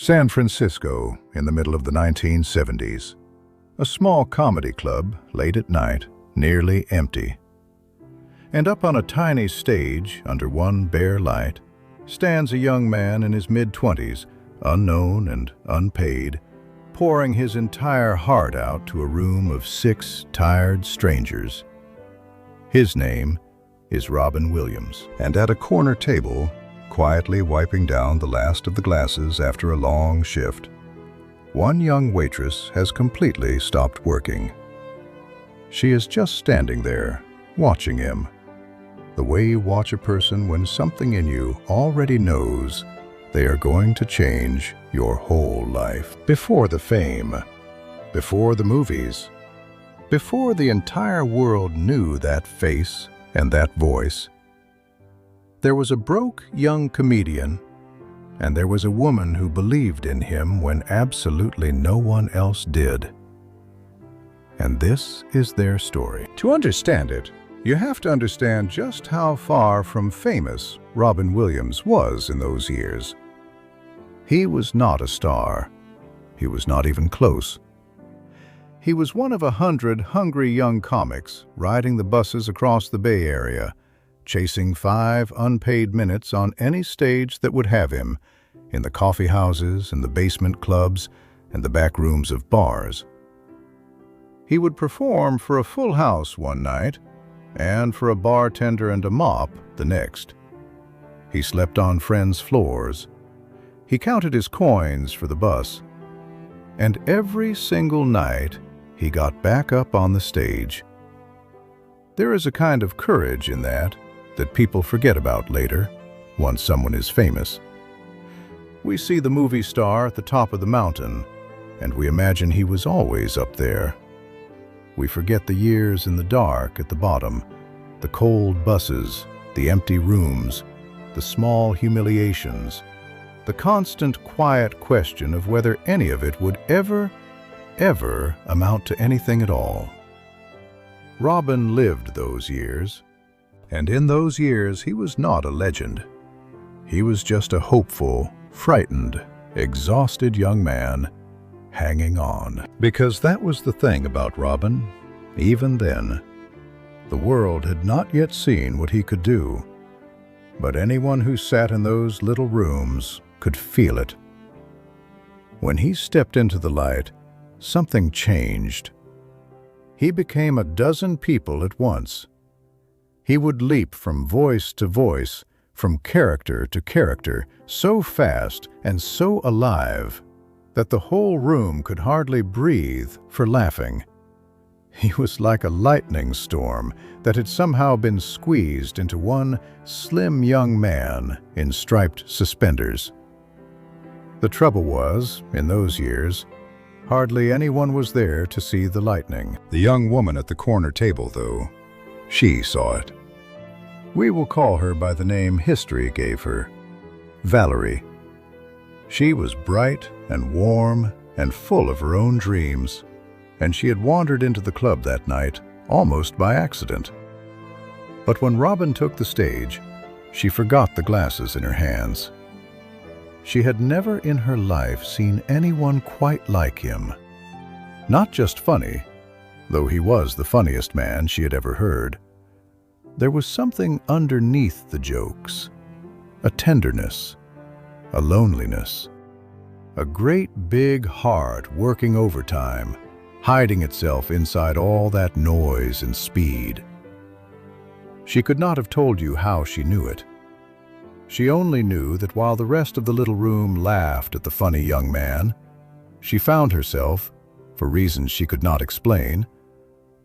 San Francisco, in the middle of the 1970s. A small comedy club, late at night, nearly empty. And up on a tiny stage, under one bare light, stands a young man in his mid-20s, unknown and unpaid, pouring his entire heart out to a room of 6 tired strangers. His name is Robin Williams. And at a corner table, quietly wiping down the last of the glasses after a long shift, one young waitress has completely stopped working. She is just standing there, watching him, the way you watch a person when something in you already knows they are going to change your whole life. Before the fame, before the movies, before the entire world knew that face and that voice, there was a broke young comedian, and there was a woman who believed in him when absolutely no one else did. And this is their story. To understand it, you have to understand just how far from famous Robin Williams was in those years. He was not a star. He was not even close. He was one of 100 hungry young comics riding the buses across the Bay Area, chasing 5 unpaid minutes on any stage that would have him, in the coffee houses and the basement clubs and the back rooms of bars. He would perform for a full house one night, and for a bartender and a mop the next. He slept on friends' floors. He counted his coins for the bus. And every single night, he got back up on the stage. There is a kind of courage in that people forget about later, once someone is famous. We see the movie star at the top of the mountain, and we imagine he was always up there. We forget the years in the dark at the bottom, the cold buses, the empty rooms, the small humiliations, the constant quiet question of whether any of it would ever amount to anything at all. Robin lived those years, and in those years he was not a legend. He was just a hopeful, frightened, exhausted young man hanging on. Because that was the thing about Robin. Even then, the world had not yet seen what he could do, but anyone who sat in those little rooms could feel it. When he stepped into the light, something changed. He became a dozen people at once. He would leap from voice to voice, from character to character, so fast and so alive that the whole room could hardly breathe for laughing. He was like a lightning storm that had somehow been squeezed into one slim young man in striped suspenders. The trouble was, in those years, hardly anyone was there to see the lightning. The young woman at the corner table, though, she saw it. We will call her by the name history gave her, Valerie. She was bright and warm and full of her own dreams, and she had wandered into the club that night almost by accident. But when Robin took the stage, she forgot the glasses in her hands. She had never in her life seen anyone quite like him. Not just funny, though he was the funniest man she had ever heard. There was something underneath the jokes, a tenderness, a loneliness, a great big heart working overtime, hiding itself inside all that noise and speed. She could not have told you how she knew it. She only knew that while the rest of the little room laughed at the funny young man, she found herself, for reasons she could not explain,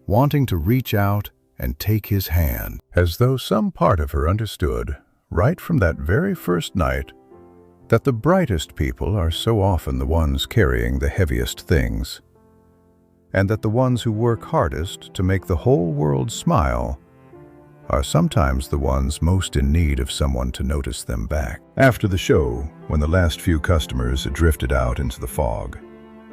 wanting to reach out and take his hand, as though some part of her understood, right from that very first night, that the brightest people are so often the ones carrying the heaviest things, and that the ones who work hardest to make the whole world smile are sometimes the ones most in need of someone to notice them back. After the show, when the last few customers had drifted out into the fog,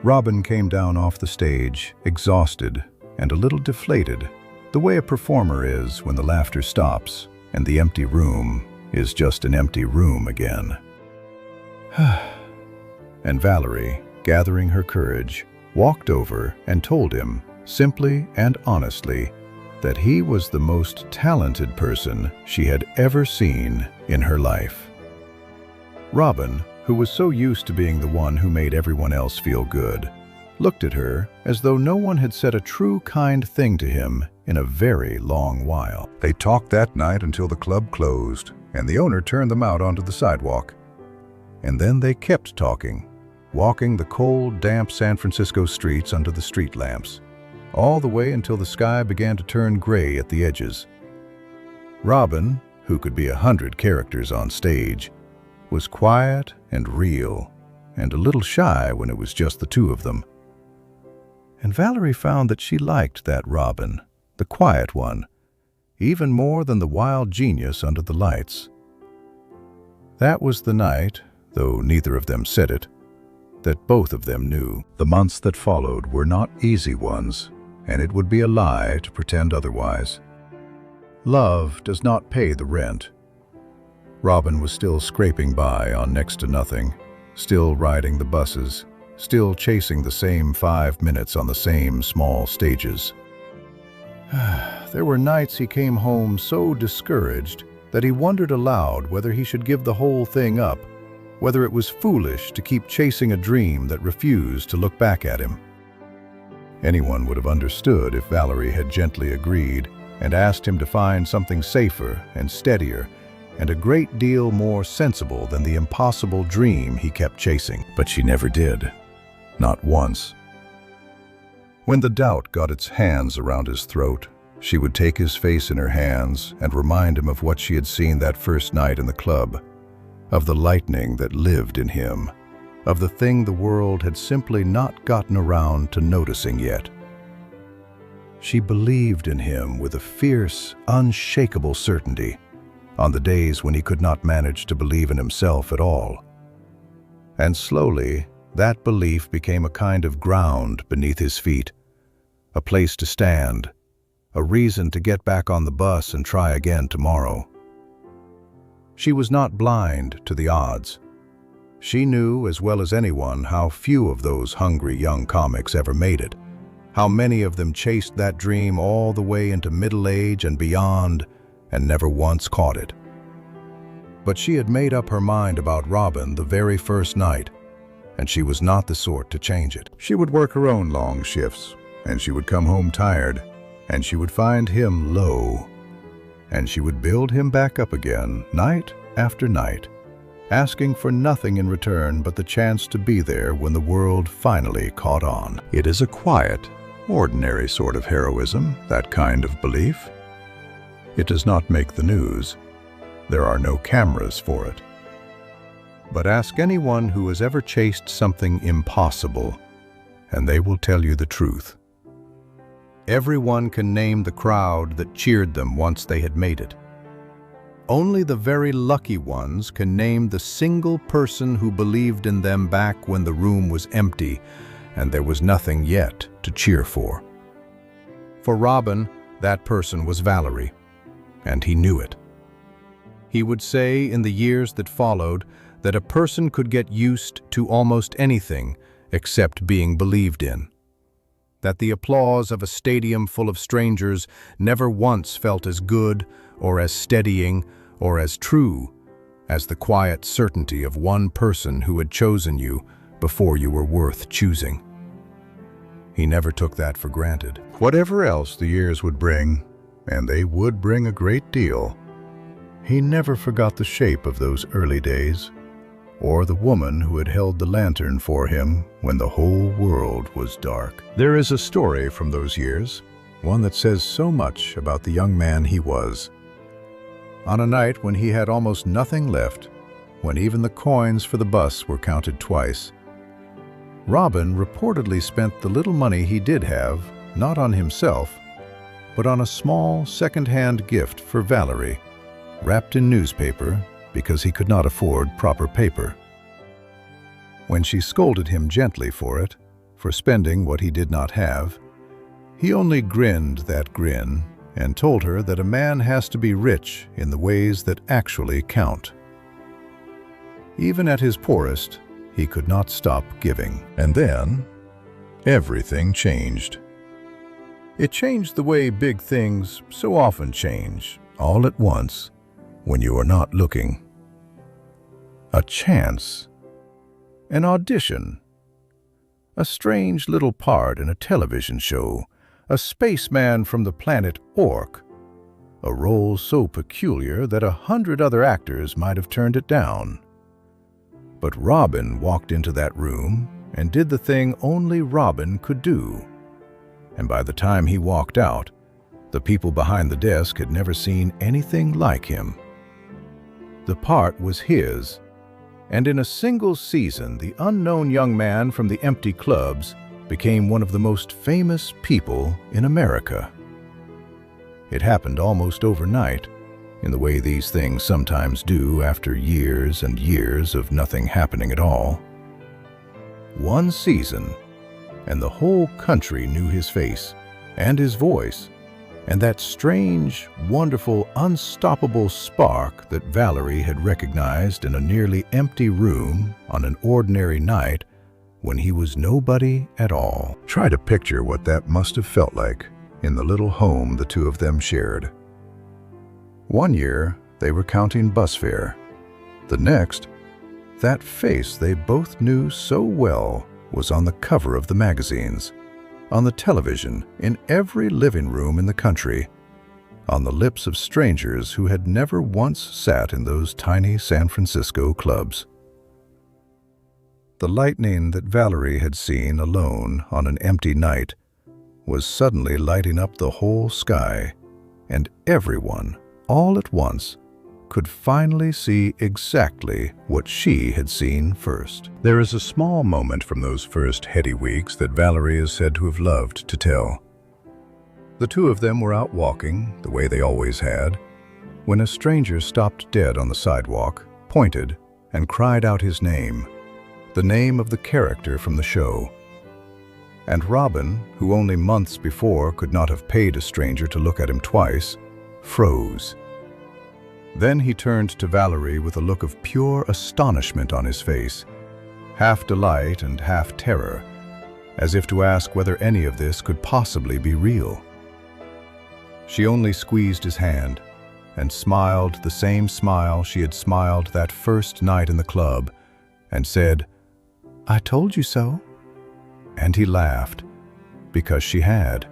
Robin came down off the stage, exhausted and a little deflated, the way a performer is when the laughter stops and the empty room is just an empty room again. And Valerie, gathering her courage, walked over and told him, simply and honestly, that he was the most talented person she had ever seen in her life. Robin, who was so used to being the one who made everyone else feel good, looked at her as though no one had said a true kind thing to him in a very long while. They talked that night until the club closed and the owner turned them out onto the sidewalk. And then they kept talking, walking the cold, damp San Francisco streets under the street lamps, all the way until the sky began to turn gray at the edges. Robin, who could be 100 characters on stage, was quiet and real, and a little shy when it was just the two of them. And Valerie found that she liked that Robin, the quiet one, even more than the wild genius under the lights. That was the night, though neither of them said it, that both of them knew. The months that followed were not easy ones, and it would be a lie to pretend otherwise. Love does not pay the rent. Robin was still scraping by on next to nothing, still riding the buses, still chasing the same 5 minutes on the same small stages. There were nights he came home so discouraged that he wondered aloud whether he should give the whole thing up, whether it was foolish to keep chasing a dream that refused to look back at him. Anyone would have understood if Valerie had gently agreed and asked him to find something safer and steadier and a great deal more sensible than the impossible dream he kept chasing. But she never did. Not once. When the doubt got its hands around his throat, she would take his face in her hands and remind him of what she had seen that first night in the club, of the lightning that lived in him, of the thing the world had simply not gotten around to noticing yet. She believed in him with a fierce, unshakable certainty on the days when he could not manage to believe in himself at all. And slowly, that belief became a kind of ground beneath his feet, a place to stand, a reason to get back on the bus and try again tomorrow. She was not blind to the odds. She knew as well as anyone how few of those hungry young comics ever made it, how many of them chased that dream all the way into middle age and beyond and never once caught it. But she had made up her mind about Robin the very first night, and she was not the sort to change it. She would work her own long shifts, and she would come home tired, and she would find him low, and she would build him back up again night after night, asking for nothing in return but the chance to be there when the world finally caught on. It is a quiet, ordinary sort of heroism, that kind of belief. It does not make the news. There are no cameras for it. But ask anyone who has ever chased something impossible, and they will tell you the truth. Everyone can name the crowd that cheered them once they had made it. Only the very lucky ones can name the single person who believed in them back when the room was empty and there was nothing yet to cheer for. For Robin, that person was Valerie, and he knew it. He would say in the years that followed that a person could get used to almost anything except being believed in. That the applause of a stadium full of strangers never once felt as good or as steadying or as true as the quiet certainty of one person who had chosen you before you were worth choosing. He never took that for granted. Whatever else the years would bring, and they would bring a great deal, he never forgot the shape of those early days, or the woman who had held the lantern for him when the whole world was dark. There is a story from those years, one that says so much about the young man he was. On a night when he had almost nothing left, when even the coins for the bus were counted twice, Robin reportedly spent the little money he did have, not on himself, but on a small second-hand gift for Valerie, wrapped in newspaper because he could not afford proper paper. When she scolded him gently for it, for spending what he did not have, he only grinned that grin and told her that a man has to be rich in the ways that actually count. Even at his poorest, he could not stop giving. And then, everything changed. It changed the way big things so often change, all at once, when you are not looking. A chance, an audition, a strange little part in a television show, a spaceman from the planet Orc, a role so peculiar that 100 other actors might have turned it down. But Robin walked into that room and did the thing only Robin could do. And by the time he walked out, the people behind the desk had never seen anything like him. The part was his, and in a single season, the unknown young man from the empty clubs became one of the most famous people in America. It happened almost overnight, in the way these things sometimes do after years and years of nothing happening at all. One season, and the whole country knew his face and his voice, and that strange, wonderful, unstoppable spark that Valerie had recognized in a nearly empty room on an ordinary night when he was nobody at all. Try to picture what that must have felt like in the little home the two of them shared. One year, they were counting bus fare. The next, that face they both knew so well was on the cover of the magazines, on the television, in every living room in the country, on the lips of strangers who had never once sat in those tiny San Francisco clubs. The lightning that Valerie had seen alone on an empty night was suddenly lighting up the whole sky, and everyone, all at once, could finally see exactly what she had seen first. There is a small moment from those first heady weeks that Valerie is said to have loved to tell. The two of them were out walking, the way they always had, when a stranger stopped dead on the sidewalk, pointed, and cried out his name, the name of the character from the show. And Robin, who only months before could not have paid a stranger to look at him twice, froze. Then he turned to Valerie with a look of pure astonishment on his face, half delight and half terror, as if to ask whether any of this could possibly be real. She only squeezed his hand and smiled the same smile she had smiled that first night in the club, and said, "I told you so." And he laughed, because she had.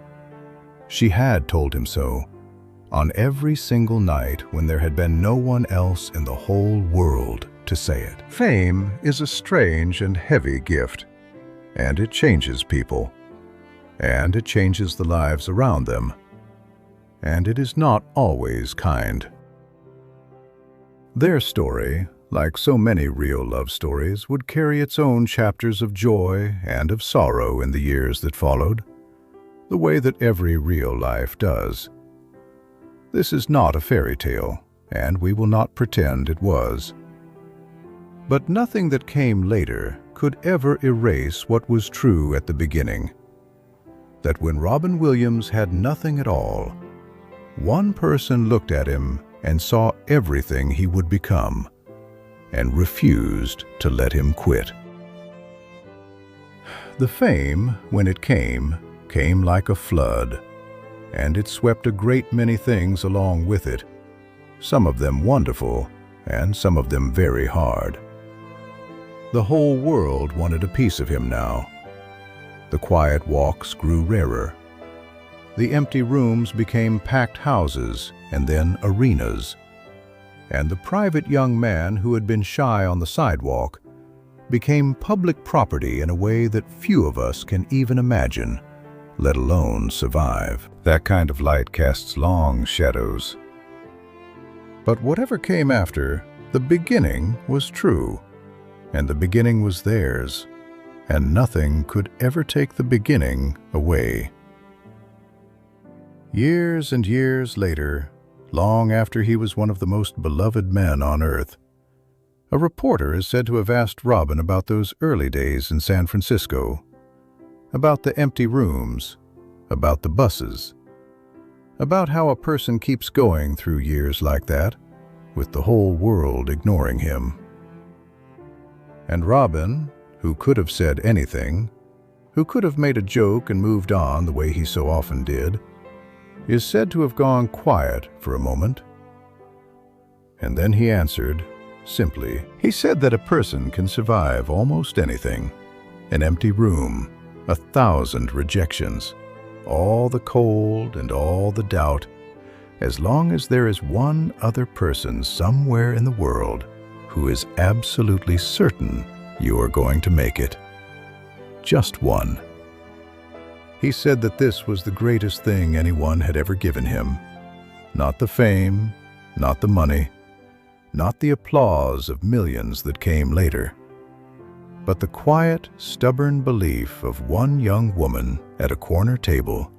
She had told him so, on every single night when there had been no one else in the whole world to say it. Fame is a strange and heavy gift, and it changes people, and it changes the lives around them, and it is not always kind. Their story, like so many real love stories, would carry its own chapters of joy and of sorrow in the years that followed, the way that every real life does. This is not a fairy tale, and we will not pretend it was. But nothing that came later could ever erase what was true at the beginning. That when Robin Williams had nothing at all, one person looked at him and saw everything he would become, and refused to let him quit. The fame, when it came like a flood, and it swept a great many things along with it, some of them wonderful, and some of them very hard. The whole world wanted a piece of him now. The quiet walks grew rarer. The empty rooms became packed houses and then arenas. And the private young man who had been shy on the sidewalk became public property in a way that few of us can even imagine, let alone survive. That kind of light casts long shadows. But whatever came after, the beginning was true, and the beginning was theirs, and nothing could ever take the beginning away. Years and years later, long after he was one of the most beloved men on earth, a reporter is said to have asked Robin about those early days in San Francisco, about the empty rooms, about the buses, about how a person keeps going through years like that, with the whole world ignoring him. And Robin, who could have said anything, who could have made a joke and moved on the way he so often did, is said to have gone quiet for a moment. And then he answered, simply. He said that a person can survive almost anything. An empty room, 1,000 rejections, all the cold and all the doubt, as long as there is one other person somewhere in the world who is absolutely certain you are going to make it. Just one. He said that this was the greatest thing anyone had ever given him. Not the fame, not the money, not the applause of millions that came later, but the quiet, stubborn belief of one young woman at a corner table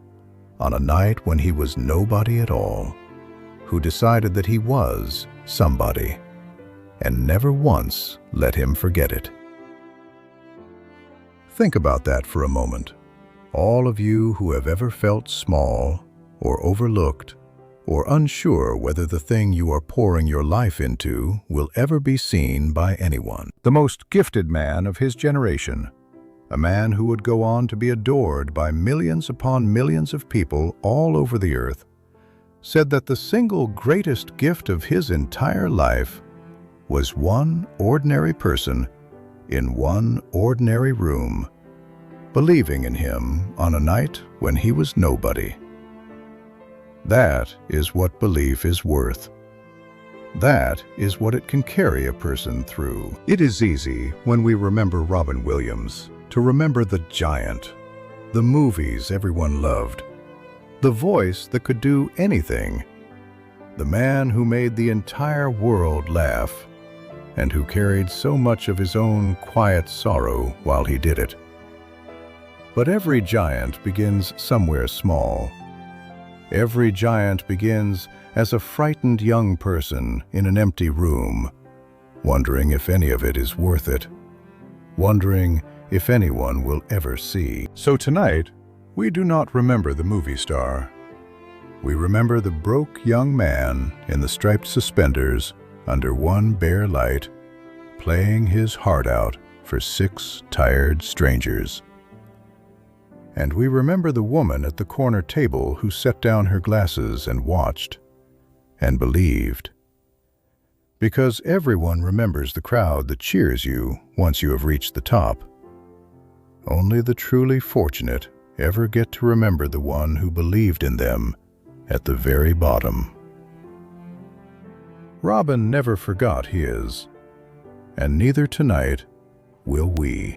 on a night when he was nobody at all, who decided that he was somebody and never once let him forget it. Think about that for a moment. All of you who have ever felt small or overlooked or unsure whether the thing you are pouring your life into will ever be seen by anyone. The most gifted man of his generation, a man who would go on to be adored by millions upon millions of people all over the earth, said that the single greatest gift of his entire life was one ordinary person in one ordinary room, believing in him on a night when he was nobody. That is what belief is worth. That is what it can carry a person through. It is easy, when we remember Robin Williams, to remember the giant, the movies everyone loved, the voice that could do anything, the man who made the entire world laugh, and who carried so much of his own quiet sorrow while he did it. But every giant begins somewhere small. Every giant begins as a frightened young person in an empty room, wondering if any of it is worth it, wondering if anyone will ever see. So tonight, we do not remember the movie star. We remember the broke young man in the striped suspenders under one bare light, playing his heart out for 6 tired strangers. And we remember the woman at the corner table who set down her glasses and watched and believed. Because everyone remembers the crowd that cheers you once you have reached the top. Only the truly fortunate ever get to remember the one who believed in them at the very bottom. Robin never forgot his, and neither tonight will we.